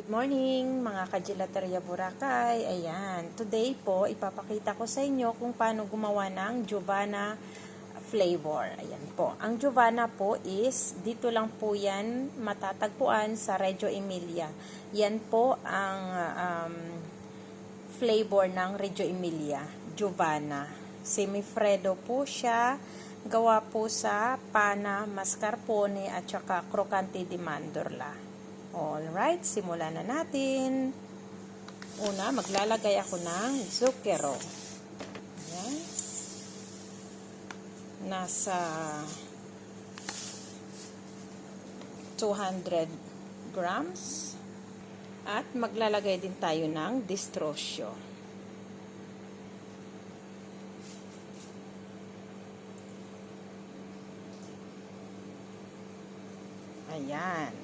Good morning mga ka-Gelateria Boracay. Ayan, today po ipapakita ko sa inyo kung paano gumawa ng Giovanna flavor. Ayan po. Ang Giovanna po is, dito lang po yan matatagpuan sa Reggio Emilia. Yan po ang flavor ng Reggio Emilia, Giovanna. Semifredo po siya. Gawa po sa pana, mascarpone at saka crocante di mandorla. Alright, simulan na natin. Una, maglalagay ako ng zucchero. Ayan. Nasa 200 grams. At maglalagay din tayo ng distrosyo. Ayan.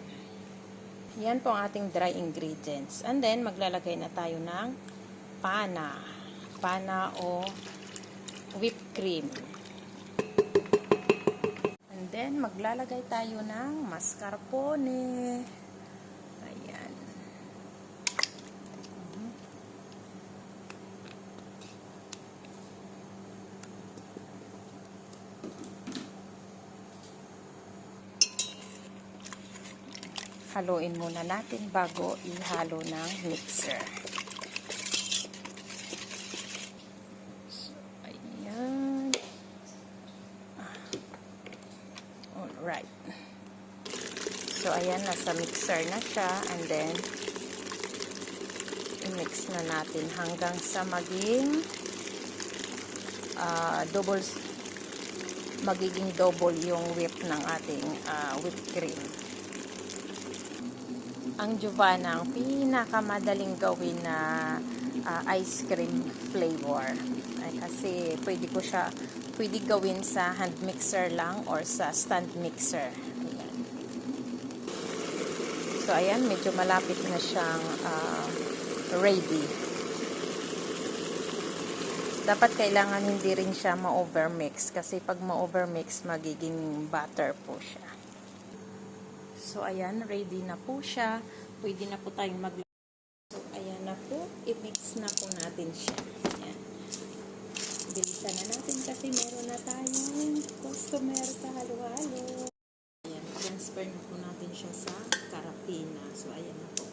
Yan po ang ating dry ingredients. And then, maglalagay na tayo ng pana. Pana o whipped cream. And then, maglalagay tayo ng mascarpone. Ayan. Haluin muna natin bago ihalo ng mixer. So, ayan. Alright. So, ayan, nasa mixer na siya. And then, i-mix na natin hanggang sa maging magiging double yung whip ng ating whipped cream. Ang Giovanna, ang pinakamadaling gawin na ice cream flavor. Ay, kasi pwede gawin sa hand mixer lang or sa stand mixer. Ayan. So, ayan, medyo malapit na siyang ready. Dapat kailangan hindi rin siya ma-overmix kasi pag ma-overmix, magiging butter po siya. So, ayan, ready na po siya. Pwede na po tayong maglagay. So, ayan na po. I-mix na po natin siya. Ayan. Bilisan na natin kasi meron na tayong customer sa halo-halo. Ayan, transfer na po natin siya sa karapina. So, ayan na po.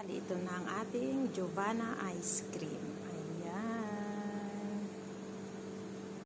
Ito na ang ating Giovanna ice cream.